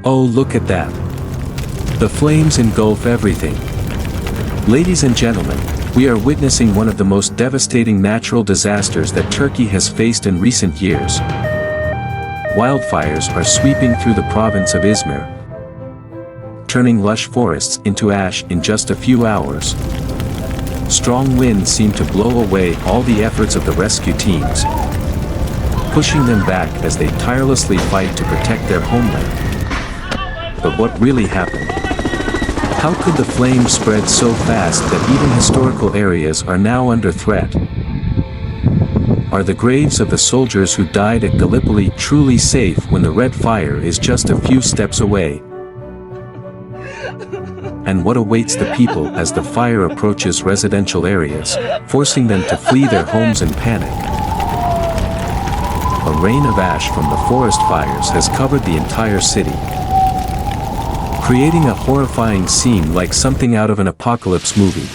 Oh, look at that. The flames engulf everything. Ladies and gentlemen, we are witnessing one of the most devastating natural disasters that Turkey has faced in recent years. Wildfires are sweeping through the province of Izmir, turning lush forests into ash in just a few hours. Strong winds seem to blow away all the efforts of the rescue teams, pushing them back as they tirelessly fight to protect their homeland. But what really happened? How could the flames spread so fast that even historical areas are now under threat? Are the graves of the soldiers who died at Gallipoli truly safe when the red fire is just a few steps away? And what awaits the people as the fire approaches residential areas, forcing them to flee their homes in panic? A rain of ash from the forest fires has covered the entire city, creating a horrifying scene like something out of an apocalypse movie.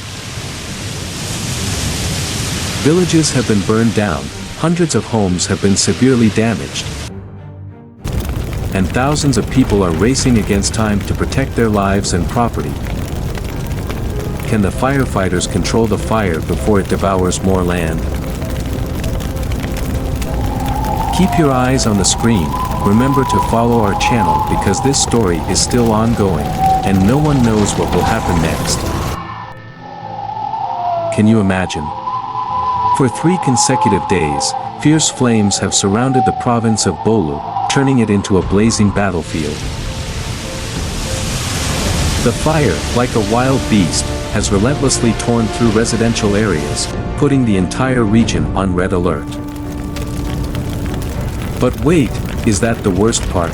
Villages have been burned down, hundreds of homes have been severely damaged, and thousands of people are racing against time to protect their lives and property. Can the firefighters control the fire before it devours more land? Keep your eyes on the screen. Remember to follow our channel because this story is still ongoing, and no one knows what will happen next. Can you imagine? For 3 consecutive days, fierce flames have surrounded the province of Bolu, turning it into a blazing battlefield. The fire, like a wild beast, has relentlessly torn through residential areas, putting the entire region on red alert. But wait, is that the worst part?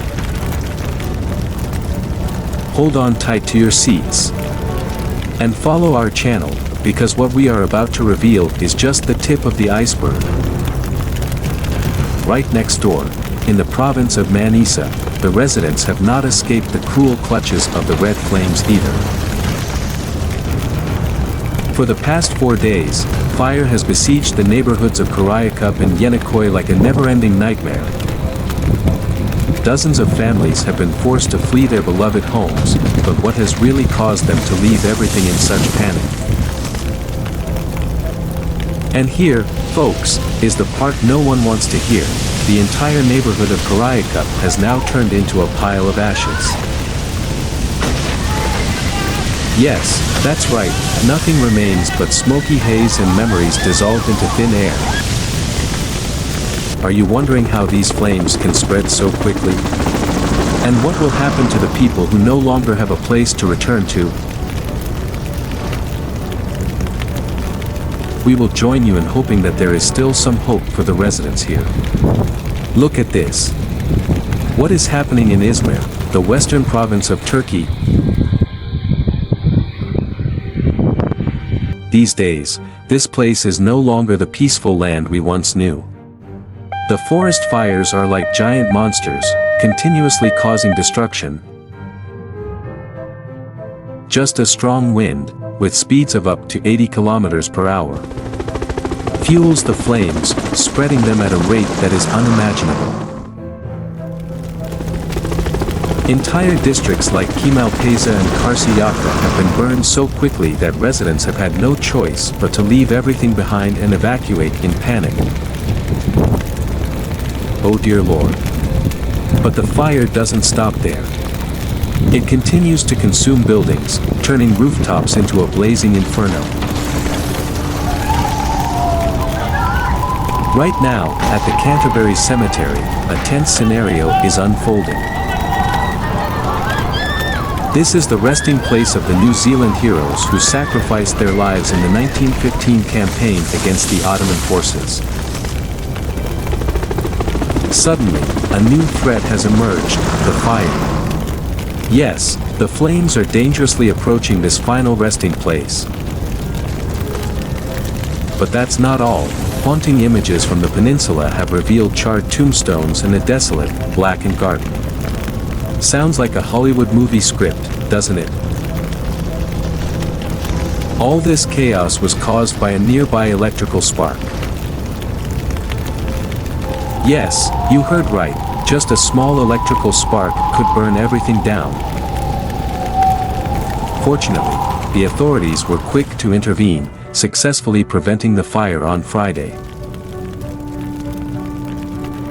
Hold on tight to your seats and follow our channel, because what we are about to reveal is just the tip of the iceberg. Right next door, in the province of Manisa, the residents have not escaped the cruel clutches of the red flames either. For the past 4 days, fire has besieged the neighborhoods of Karayakup and Yenikoi like a never-ending nightmare. Dozens of families have been forced to flee their beloved homes, but what has really caused them to leave everything in such panic? And here, folks, is the part no one wants to hear. The entire neighborhood of Karayakap has now turned into a pile of ashes. Yes, that's right, nothing remains but smoky haze and memories dissolved into thin air. Are you wondering how these flames can spread so quickly? And what will happen to the people who no longer have a place to return to? We will join you in hoping that there is still some hope for the residents here. Look at this. What is happening in Izmir, the western province of Turkey? These days, this place is no longer the peaceful land we once knew. The forest fires are like giant monsters, continuously causing destruction. Just a strong wind, with speeds of up to 80 kilometers per hour, fuels the flames, spreading them at a rate that is unimaginable. Entire districts like Kemalpaşa and Karşıyaka have been burned so quickly that residents have had no choice but to leave everything behind and evacuate in panic. Oh dear Lord. But the fire doesn't stop there. It continues to consume buildings, turning rooftops into a blazing inferno. Right now, at the Canterbury Cemetery, a tense scenario is unfolding. This is the resting place of the New Zealand heroes who sacrificed their lives in the 1915 campaign against the Ottoman forces. Suddenly, a new threat has emerged, the fire. Yes, the flames are dangerously approaching this final resting place. But that's not all. Haunting images from the peninsula have revealed charred tombstones and a desolate, blackened garden. Sounds like a Hollywood movie script, doesn't it? All this chaos was caused by a nearby electrical spark. Yes, you heard right, Just a small electrical spark could burn everything down. Fortunately, the authorities were quick to intervene, successfully preventing the fire on Friday.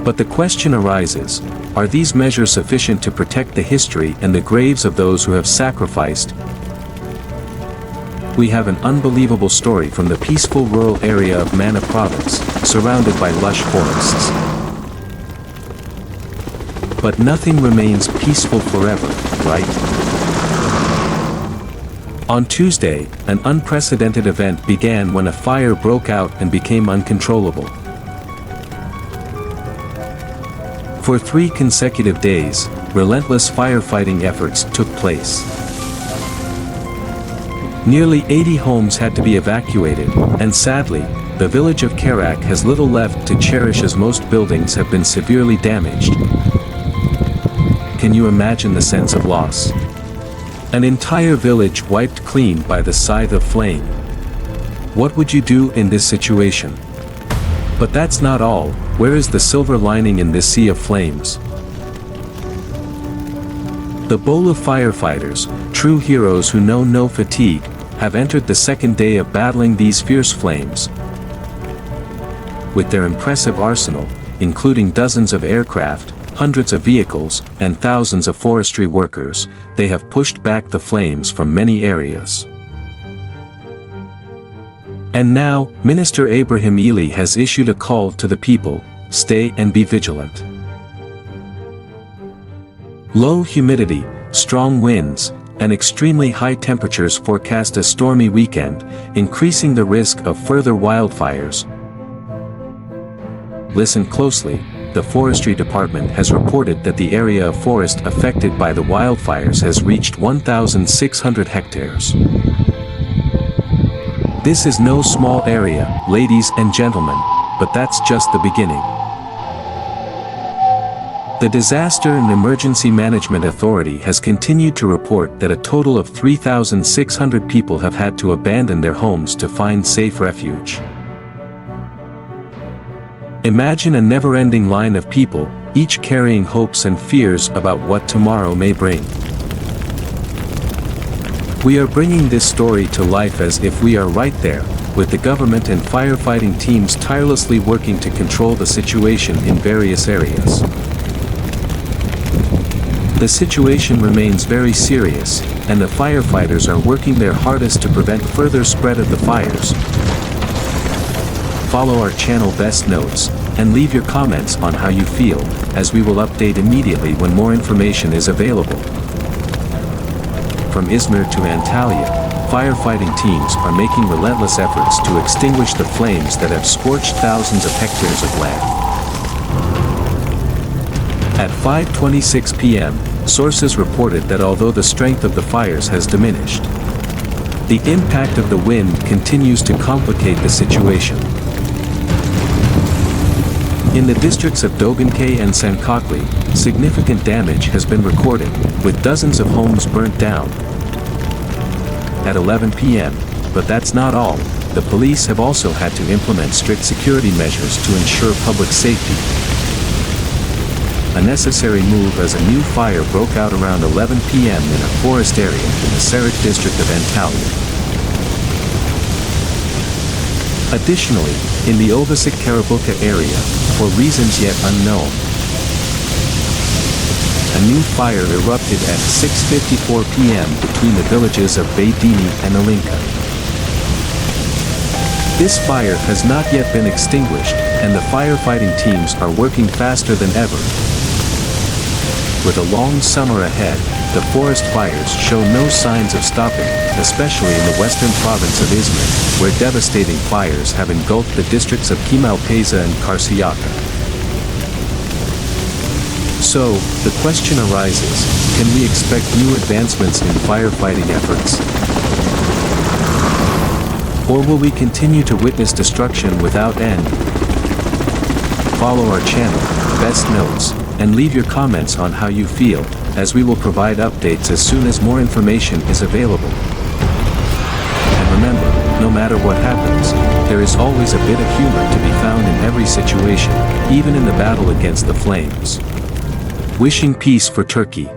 But the question arises, are these measures sufficient to protect the history and the graves of those who have sacrificed? We have an unbelievable story from the peaceful rural area of Mana Province, surrounded by lush forests. But nothing remains peaceful forever, right? On Tuesday, an unprecedented event began when a fire broke out and became uncontrollable. For 3 consecutive days, relentless firefighting efforts took place. Nearly 80 homes had to be evacuated, and sadly, the village of Karak has little left to cherish as most buildings have been severely damaged. Can you imagine the sense of loss? An entire village wiped clean by the scythe of flame. What would you do in this situation? But that's not all. Where is the silver lining in this sea of flames? The Bola firefighters, true heroes who know no fatigue, have entered the second day of battling these fierce flames. With their impressive arsenal, including dozens of aircraft, hundreds of vehicles, and thousands of forestry workers, they have pushed back the flames from many areas. And now, Minister Ibrahim Eli has issued a call to the people: stay and be vigilant. Low humidity, strong winds, and extremely high temperatures forecast a stormy weekend, increasing the risk of further wildfires. Listen closely. The Forestry Department has reported that the area of forest affected by the wildfires has reached 1,600 hectares. This is no small area, ladies and gentlemen, but that's just the beginning. The Disaster and Emergency Management Authority has continued to report that a total of 3,600 people have had to abandon their homes to find safe refuge. Imagine a never-ending line of people, each carrying hopes and fears about what tomorrow may bring. We are bringing this story to life as if we are right there, with the government and firefighting teams tirelessly working to control the situation in various areas. The situation remains very serious, and the firefighters are working their hardest to prevent further spread of the fires. Follow our channel Best Notes, and leave your comments on how you feel, as we will update immediately when more information is available. From Izmir to Antalya, firefighting teams are making relentless efforts to extinguish the flames that have scorched thousands of hectares of land. At 5:26 p.m., sources reported that although the strength of the fires has diminished, the impact of the wind continues to complicate the situation. In the districts of Dogankay and Sankakli, significant damage has been recorded, with dozens of homes burnt down. At 11 p.m., but that's not all, the police have also had to implement strict security measures to ensure public safety. A necessary move as a new fire broke out around 11 p.m. in a forest area in the Sarik district of Antalya. Additionally, in the Ovasik Karabuka area, for reasons yet unknown, a new fire erupted at 6:54 p.m. between the villages of Baydini and Alinka. This fire has not yet been extinguished, and the firefighting teams are working faster than ever. With a long summer ahead, the forest fires show no signs of stopping, especially in the western province of Izmir, where devastating fires have engulfed the districts of Kemalpaşa and Karşıyaka. So, the question arises, can we expect new advancements in firefighting efforts? Or will we continue to witness destruction without end? Follow our channel, Best Notes, and leave your comments on how you feel, as we will provide updates as soon as more information is available. And remember, no matter what happens, there is always a bit of humor to be found in every situation, even in the battle against the flames. wishing peace for Turkey.